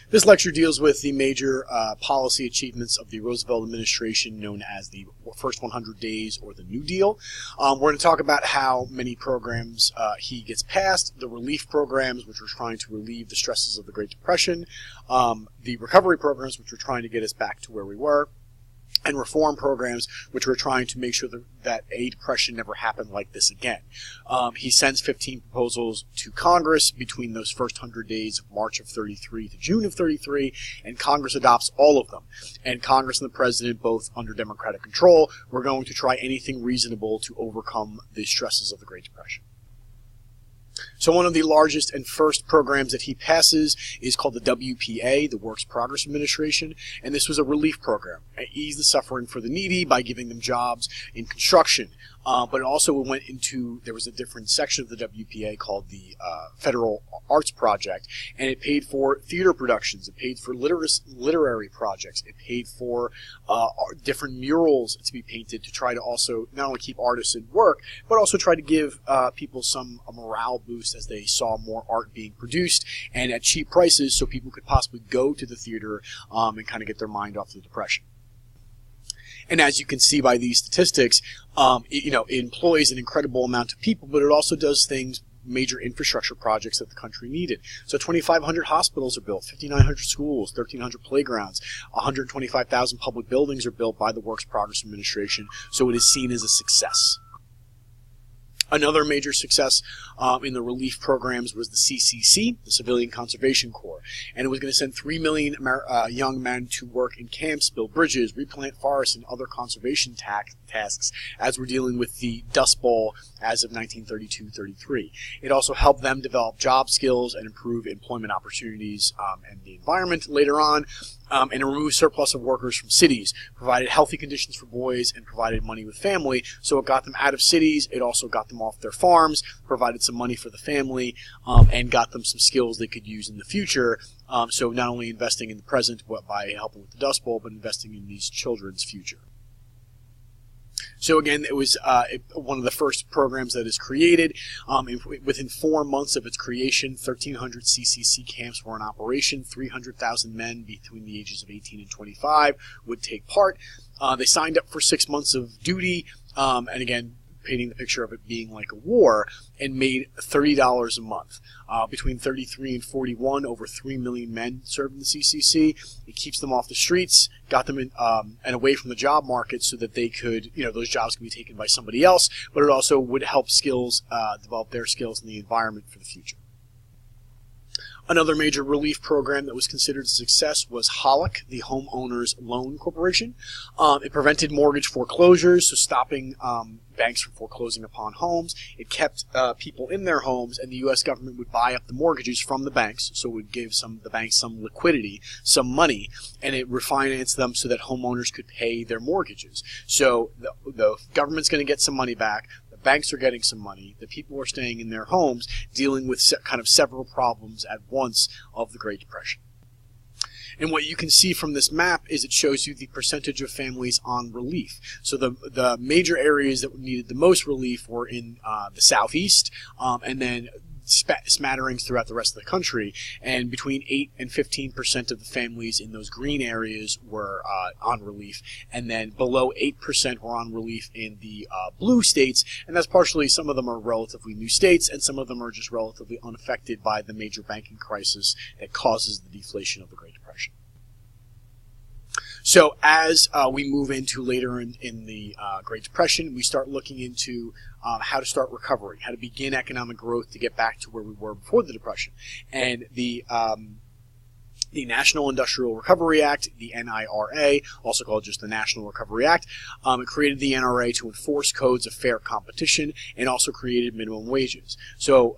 This lecture deals with the major policy achievements of the Roosevelt administration, known as the first 100 days or the New Deal. We're going to talk about how many programs he gets passed, the relief programs, which were trying to relieve the stresses of the Great Depression, the recovery programs, which were trying to get us back to where we were, and reform programs, which were trying to make sure that a depression never happened like this again. He sends 15 proposals to Congress between those first 100 days of March of 33 to June of 33, and Congress adopts all of them. And Congress and the President, both under Democratic control, were going to try anything reasonable to overcome the stresses of the Great Depression. So one of the largest and first programs that he passes is called the WPA, the Works Progress Administration, and this was a relief program. It eased the suffering for the needy by giving them jobs in construction, but it also went into, there was a different section of the WPA called the Federal Arts Project, and it paid for theater productions, it paid for literary projects, it paid for different murals to be painted to try to also not only keep artists in work, but also try to give people a morale boost as they saw more art being produced and at cheap prices, so people could possibly go to the theater and kind of get their mind off the depression. And as you can see by these statistics, it employs an incredible amount of people, but it also does major infrastructure projects that the country needed. So 2,500 hospitals are built, 5,900 schools, 1,300 playgrounds, 125,000 public buildings are built by the Works Progress Administration, so it is seen as a success. Another major success in the relief programs was the CCC, the Civilian Conservation Corps, and it was going to send 3 million young men to work in camps, build bridges, replant forests, and other conservation tasks as we're dealing with the Dust Bowl as of 1932-33. It also helped them develop job skills and improve employment opportunities and the environment later on, and remove surplus of workers from cities, provided healthy conditions for boys, and provided money with family. So it got them out of cities, it also got them off their farms, provided some money for the family, and got them some skills they could use in the future. So not only investing in the present by helping with the Dust Bowl, but investing in these children's future. So again, it was one of the first programs that is created. Within 4 months of its creation, 1,300 CCC camps were in operation. 300,000 men between the ages of 18 and 25 would take part. They signed up for 6 months of duty, and again, painting the picture of it being like a war, and made $30 a month. Between 33 and 41, over 3 million men served in the CCC. It keeps them off the streets, got them in, and away from the job market so that they could, those jobs could be taken by somebody else, but it also would help develop their skills in the environment for the future. Another major relief program that was considered a success was HOLLIC, the Homeowners Loan Corporation. It prevented mortgage foreclosures, so stopping banks from foreclosing upon homes. It kept people in their homes, and the U.S. government would buy up the mortgages from the banks, so it would give the banks some liquidity, some money, and it refinanced them so that homeowners could pay their mortgages. So the government's going to get some money back. Banks are getting some money. The people are staying in their homes, dealing with kind of several problems at once of the Great Depression. And what you can see from this map is it shows you the percentage of families on relief. So the major areas that needed the most relief were in the southeast, and then smatterings throughout the rest of the country, and between 8 and 15% of the families in those green areas were on relief, and then below 8% were on relief in the blue states, and that's partially, some of them are relatively new states, and some of them are just relatively unaffected by the major banking crisis that causes the deflation of the Great Depression. So as we move into later in the Great Depression, we start looking into how to start recovery, how to begin economic growth to get back to where we were before the Depression. And the National Industrial Recovery Act, the NIRA, also called just the National Recovery Act, it created the NRA to enforce codes of fair competition and also created minimum wages. So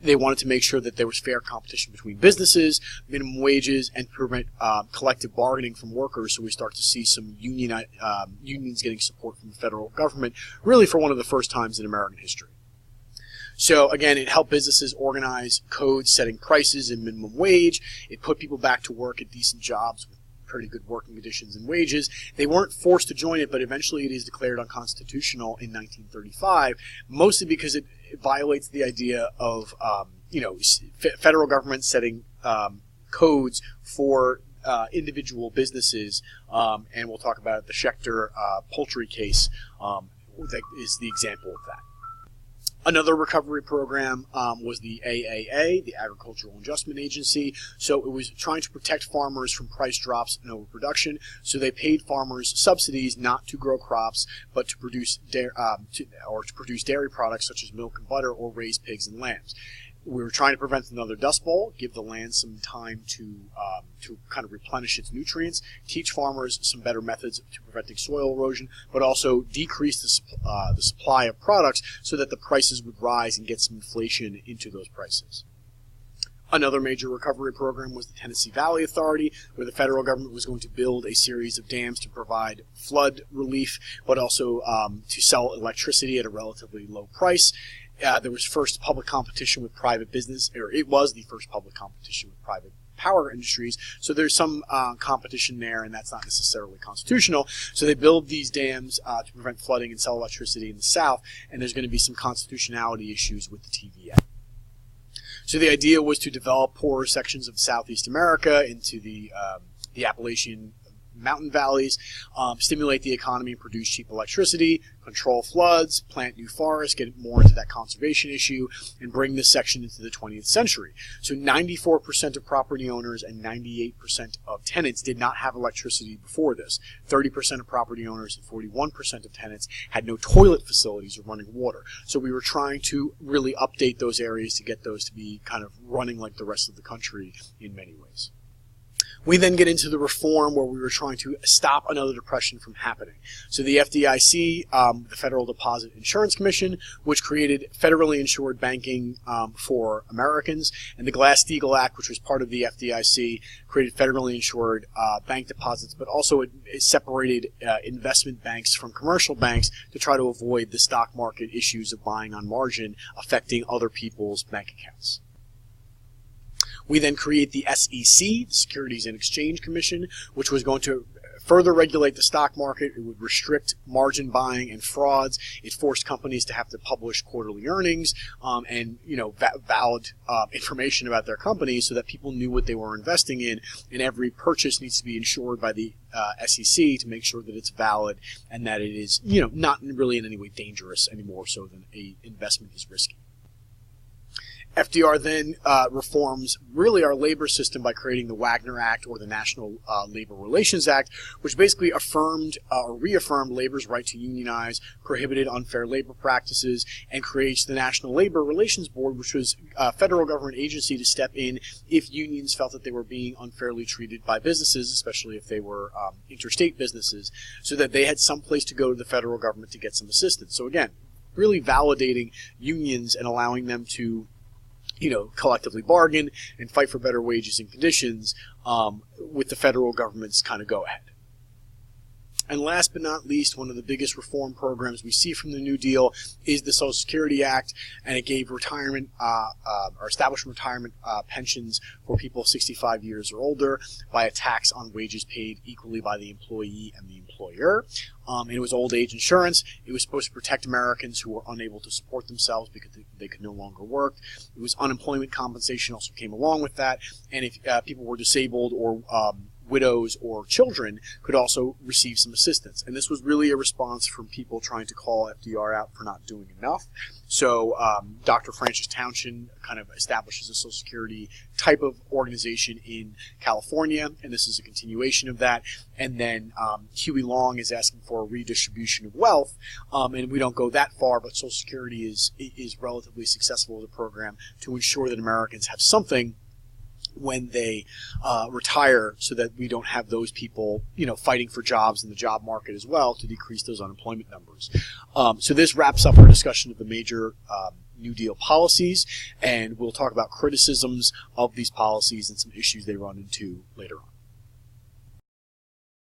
they wanted to make sure that there was fair competition between businesses, minimum wages, and prevent collective bargaining from workers. So we start to see some unions getting support from the federal government, really for one of the first times in American history. So again, it helped businesses organize codes setting prices and minimum wage. It put people back to work at decent jobs with pretty good working conditions and wages. They weren't forced to join it, but eventually it is declared unconstitutional in 1935, mostly because it violates the idea of federal government setting codes for individual businesses, and we'll talk about the Schechter poultry case that is the example of that. Another recovery program was the AAA, the Agricultural Adjustment Agency. So it was trying to protect farmers from price drops and overproduction. So they paid farmers subsidies not to grow crops, but to produce dairy products such as milk and butter, or raise pigs and lambs. We were trying to prevent another Dust Bowl, give the land some time to kind of replenish its nutrients, teach farmers some better methods to preventing soil erosion, but also decrease the supply of products so that the prices would rise and get some inflation into those prices. Another major recovery program was the Tennessee Valley Authority, where the federal government was going to build a series of dams to provide flood relief, but also to sell electricity at a relatively low price. There was first public competition with private business, or it was the first public competition with private power industries. So there's some competition there, and that's not necessarily constitutional. So they build these dams to prevent flooding and sell electricity in the South, and there's going to be some constitutionality issues with the TVA. So the idea was to develop poorer sections of Southeast America into the Appalachian mountain valleys, stimulate the economy, produce cheap electricity, control floods, plant new forests, get more into that conservation issue, and bring this section into the 20th century. So 94% of property owners and 98% of tenants did not have electricity before this. 30% of property owners and 41% of tenants had no toilet facilities or running water. So we were trying to really update those areas to get those to be kind of running like the rest of the country in many ways. We then get into the reform where we were trying to stop another depression from happening. So the FDIC, the Federal Deposit Insurance Commission, which created federally insured banking for Americans, and the Glass-Steagall Act, which was part of the FDIC, created federally insured bank deposits, but also it separated investment banks from commercial banks to try to avoid the stock market issues of buying on margin affecting other people's bank accounts. We then create the SEC, the Securities and Exchange Commission, which was going to further regulate the stock market. It would restrict margin buying and frauds. It forced companies to have to publish quarterly earnings and valid information about their companies so that people knew what they were investing in. And every purchase needs to be insured by the SEC to make sure that it's valid and that it is not really in any way dangerous any more so than an investment is risky. FDR then reforms really our labor system by creating the Wagner Act, or the National Labor Relations Act, which basically affirmed or reaffirmed labor's right to unionize, prohibited unfair labor practices, and creates the National Labor Relations Board, which was a federal government agency to step in if unions felt that they were being unfairly treated by businesses, especially if they were interstate businesses, so that they had some place to go to the federal government to get some assistance. So again, really validating unions and allowing them to collectively bargain and fight for better wages and conditions with the federal government's kind of go-ahead. And last but not least, one of the biggest reform programs we see from the New Deal is the Social Security Act, and it gave retirement or established retirement pensions for people 65 years or older by a tax on wages paid equally by the employee and the employer. And it was old age insurance. It was supposed to protect Americans who were unable to support themselves because they could no longer work. It was unemployment compensation also came along with that. And if people were disabled or widows or children could also receive some assistance. And this was really a response from people trying to call FDR out for not doing enough. So Dr. Francis Townshend kind of establishes a Social Security type of organization in California, and this is a continuation of that. And then Huey Long is asking for a redistribution of wealth, and we don't go that far, but Social Security is relatively successful as a program to ensure that Americans have something when they retire, so that we don't have those people, fighting for jobs in the job market as well to decrease those unemployment numbers. So this wraps up our discussion of the major New Deal policies, and we'll talk about criticisms of these policies and some issues they run into later on.